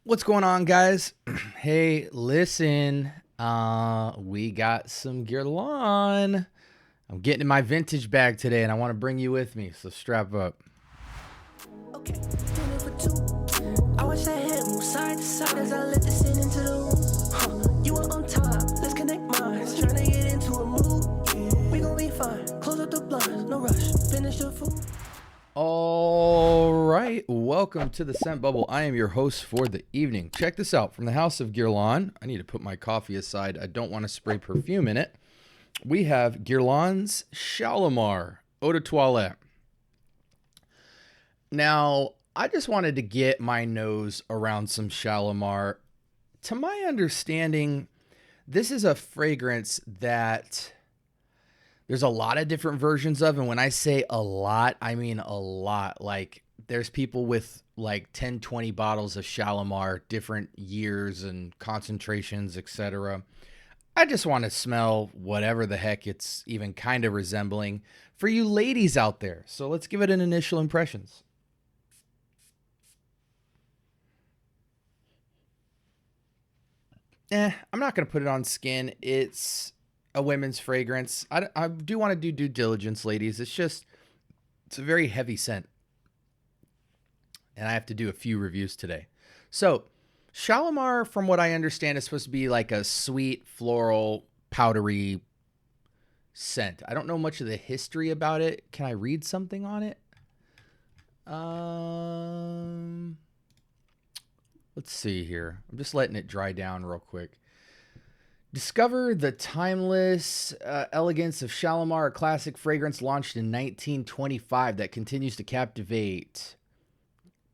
What's going on, guys? Hey, listen, we got some Guerlain. I'm getting in my vintage bag today, and I want to bring you with me, so strap up. Okay, dinner for two. I watch that head move side to side as I let this in into the room. You are on top, let's connect minds. Trying to get into a mood. We gon' be fine. Close up the blinds, no rush. Finish the food. All right, welcome to the Scent Bubble. I am your host for the evening. Check this out from the House of Guerlain. I need to put my coffee aside. I don't want to spray perfume in it. We have Guerlain's Shalimar Eau de Toilette. Now, I just wanted to get my nose around some Shalimar. To my understanding, this is a fragrance that there's a lot of different versions of, and when I say a lot, I mean a lot. Like, there's people with like 10, 20 bottles of Shalimar, different years and concentrations, etc. I just want to smell whatever the heck it's even kind of resembling for you ladies out there. So let's give it an initial impressions. I'm not going to put it on skin. It's a women's fragrance. I do want to do due diligence, ladies. It's a very heavy scent. And I have to do a few reviews today. So, Shalimar, from what I understand, is supposed to be like a sweet, floral, powdery scent. I don't know much of the history about it. Can I read something on it? Let's see here. I'm just letting it dry down real quick. Discover the timeless elegance of Shalimar, a classic fragrance launched in 1925 that continues to captivate.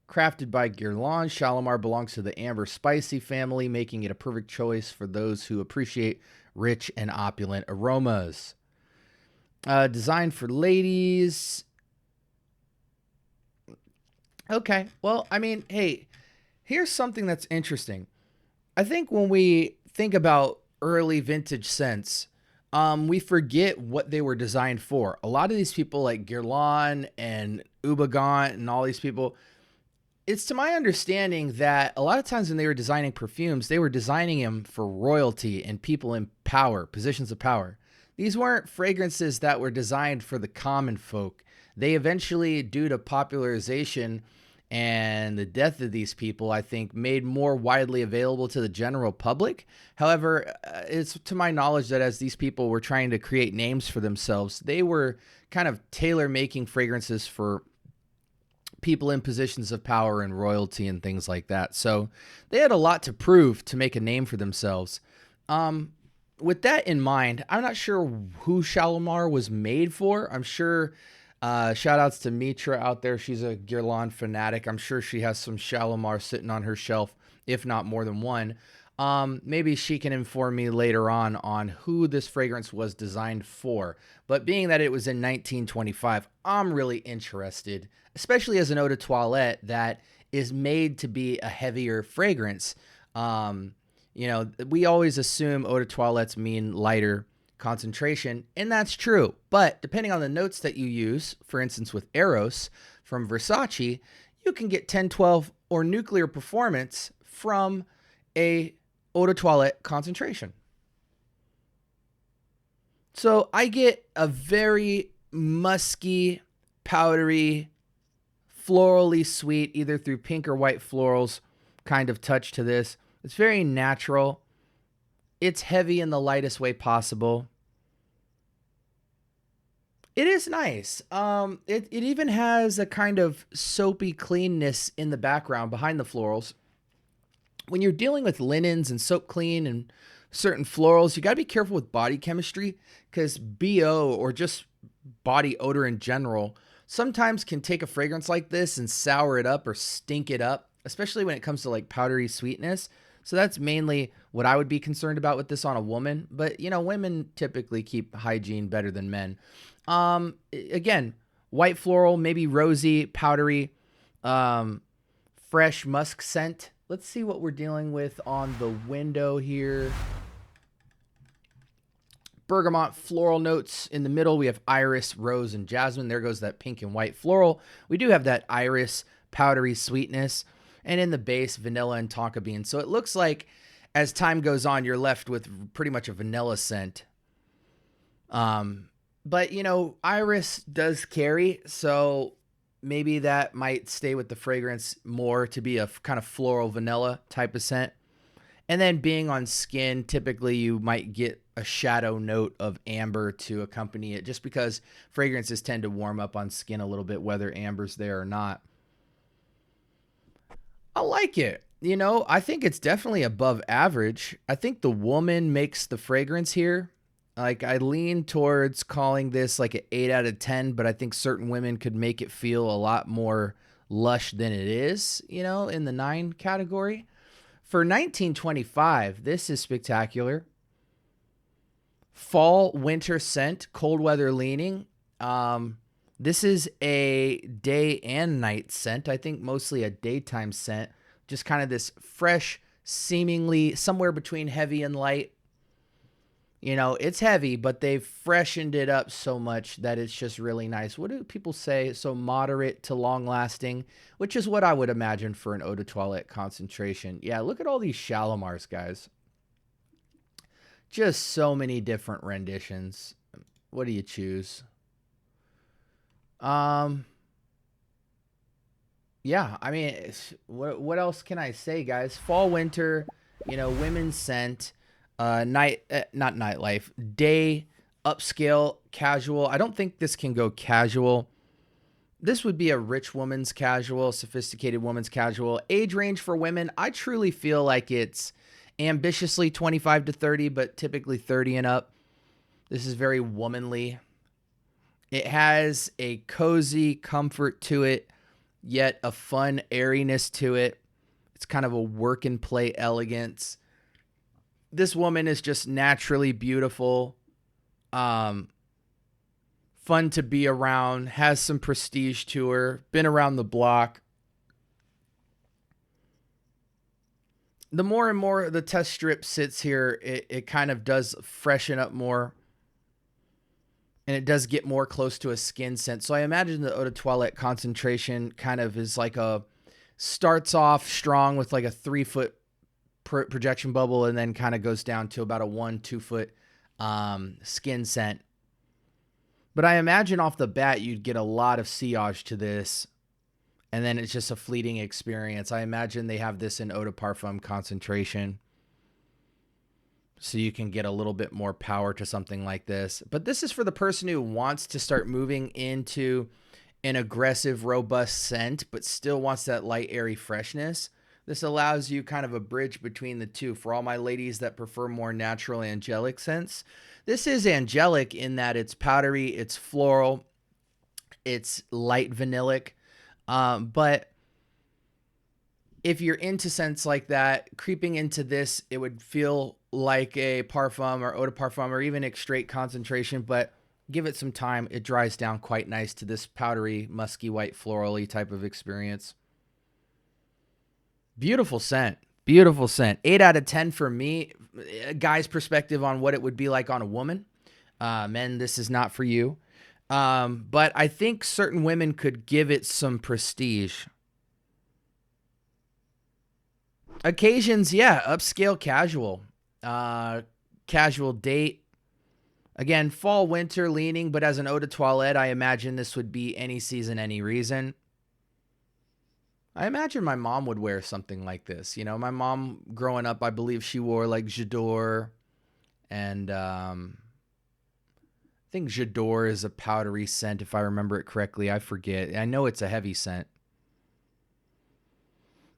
Crafted by Guerlain, Shalimar belongs to the amber spicy family, making it a perfect choice for those who appreciate rich and opulent aromas. Designed for ladies. Okay, well, I mean, hey, here's something that's interesting. I think when we think about early vintage scents, we forget what they were designed for. A lot of these people like Guerlain and Decant and all these people, it's to my understanding that a lot of times when they were designing perfumes, they were designing them for royalty and people in power, positions of power. These weren't fragrances that were designed for the common folk. They eventually, due to popularization and the death of these people, I think, made more widely available to the general public. However, it's to my knowledge that as these people were trying to create names for themselves, they were kind of tailor-making fragrances for people in positions of power and royalty and things like that. So they had a lot to prove to make a name for themselves. With that in mind, I'm not sure who Shalimar was made for. I'm sure... shout outs to Mitra out there. She's a Guerlain fanatic. I'm sure she has some Shalimar sitting on her shelf, if not more than one. Maybe she can inform me later on who this fragrance was designed for. But being that it was in 1925, I'm really interested, especially as an eau de toilette that is made to be a heavier fragrance. We always assume eau de toilettes mean lighter concentration, and that's true. But depending on the notes that you use, for instance with Eros from Versace, you can get 10, 12, or nuclear performance from a eau de toilette concentration. So I get a very musky, powdery, florally sweet, either through pink or white florals kind of touch to this. It's very natural. It's heavy in the lightest way possible. It is nice. It even has a kind of soapy cleanness in the background behind the florals. When you're dealing with linens and soap clean and certain florals, you got to be careful with body chemistry because BO or just body odor in general sometimes can take a fragrance like this and sour it up or stink it up, especially when it comes to like powdery sweetness. So that's mainly what I would be concerned about with this on a woman. But, women typically keep hygiene better than men. Again, white floral, maybe rosy, powdery, fresh musk scent. Let's see what we're dealing with on the window here. Bergamot floral notes in the middle. We have iris, rose, and jasmine. There goes that pink and white floral. We do have that iris powdery sweetness. And in the base, vanilla and tonka bean. So it looks like as time goes on, you're left with pretty much a vanilla scent. But you know, iris does carry, so maybe that might stay with the fragrance more to be a kind of floral vanilla type of scent. And then being on skin, typically you might get a shadow note of amber to accompany it, just because fragrances tend to warm up on skin a little bit, whether amber's there or not. I like it. You know, I think it's definitely above average. I think the woman makes the fragrance here. Like, I lean towards calling this like an 8 out of 10, but I think certain women could make it feel a lot more lush than it is, you know, in the 9 category. For 1925, this is spectacular. Fall winter scent, cold weather leaning. This is a day and night scent. I think mostly a daytime scent. Just kind of this fresh, seemingly somewhere between heavy and light. You know, it's heavy, but they've freshened it up so much that it's just really nice. What do people say? So moderate to long lasting, which is what I would imagine for an eau de toilette concentration. Yeah, look at all these Shalimars, guys. Just so many different renditions. What do you choose? Yeah, I mean, what else can I say, guys? Fall, winter, you know, women's scent. Not nightlife, day, upscale, casual. I don't think this can go casual. This would be a rich woman's casual, sophisticated woman's casual. Age range for women, I truly feel like it's ambitiously 25 to 30, but typically 30 and up. This is very womanly. It has a cozy comfort to it, yet a fun airiness to it. It's kind of a work and play elegance. This woman is just naturally beautiful, fun to be around, has some prestige to her, been around the block. The more and more the test strip sits here, it kind of does freshen up more, and it does get more close to a skin scent. So I imagine the eau de toilette concentration kind of is like starts off strong with like a 3-foot projection bubble, and then kind of goes down to about a 1-2 foot skin scent. But I imagine off the bat you'd get a lot of sillage to this, and then it's just a fleeting experience. I imagine they have this in eau de parfum concentration, so you can get a little bit more power to something like this. But this is for the person who wants to start moving into an aggressive, robust scent, but still wants that light, airy freshness. This allows you kind of a bridge between the two. For all my ladies that prefer more natural, angelic scents, this is angelic in that it's powdery, it's floral, it's light vanillic. But if you're into scents like that, creeping into this, it would feel like a parfum or eau de parfum or even a straight concentration, but give it some time. It dries down quite nice to this powdery, musky, white, florally type of experience. Beautiful scent. Beautiful scent. 8 out of 10 for me. A guy's perspective on what it would be like on a woman. Men, this is not for you. But I think certain women could give it some prestige. Occasions, yeah. Upscale, casual. Casual date. Again, fall, winter leaning, but as an eau de toilette, I imagine this would be any season, any reason. I imagine my mom would wear something like this. You know, my mom growing up, I believe she wore like J'adore, and I think J'adore is a powdery scent, if I remember it correctly. I forget. I know it's a heavy scent.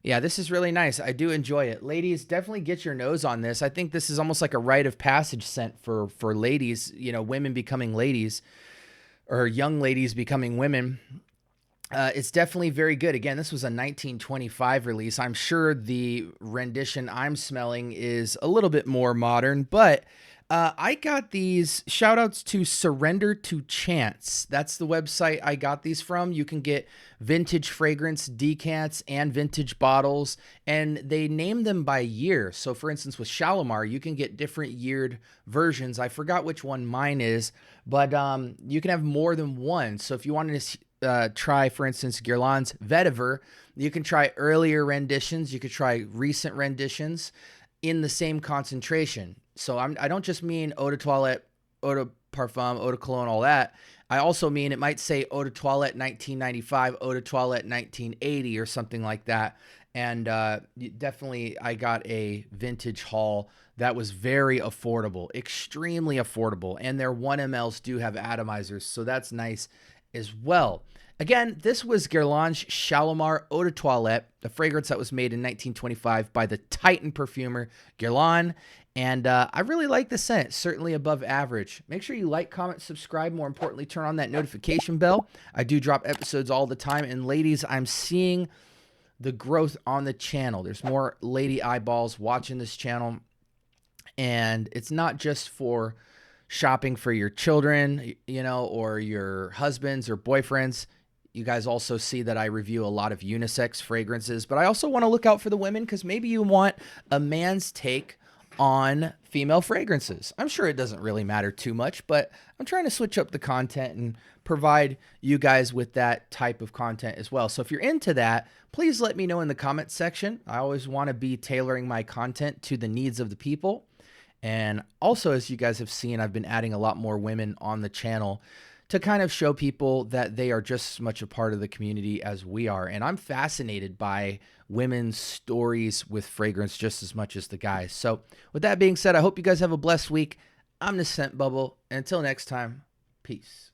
Yeah, this is really nice. I do enjoy it. Ladies, definitely get your nose on this. I think this is almost like a rite of passage scent for ladies, you know, women becoming ladies or young ladies becoming women. It's definitely very good. Again, this was a 1925 release. I'm sure the rendition I'm smelling is a little bit more modern, but I got these shout outs to Surrender to Chance. That's the website I got these from. You can get vintage fragrance decants and vintage bottles, and they name them by year. So for instance, with Shalimar, you can get different yeared versions. I forgot which one mine is, but you can have more than one. So if you wanted to try, for instance, Guerlain's Vetiver. You can try earlier renditions. You could try recent renditions in the same concentration. So I don't just mean eau de toilette, eau de parfum, eau de cologne, all that. I also mean it might say eau de toilette 1995, eau de toilette 1980 or something like that. And definitely I got a vintage haul that was very affordable, extremely affordable. And their 1mls do have atomizers, so that's nice as well. Again, this was Guerlain Shalimar Eau de Toilette, the fragrance that was made in 1925 by the Titan perfumer Guerlain. And I really like the scent, certainly above average. Make sure you like, comment, subscribe. More importantly, turn on that notification bell. I do drop episodes all the time. And ladies, I'm seeing the growth on the channel. There's more lady eyeballs watching this channel. And it's not just for shopping for your children, or your husbands or boyfriends. You guys also see that I review a lot of unisex fragrances, but I also want to look out for the women because maybe you want a man's take on female fragrances. I'm sure it doesn't really matter too much, but I'm trying to switch up the content and provide you guys with that type of content as well. So if you're into that, please let me know in the comments section. I always want to be tailoring my content to the needs of the people. And also, as you guys have seen, I've been adding a lot more women on the channel to kind of show people that they are just as much a part of the community as we are. And I'm fascinated by women's stories with fragrance just as much as the guys. So with that being said, I hope you guys have a blessed week. I'm the Scent Bubble. And until next time, peace.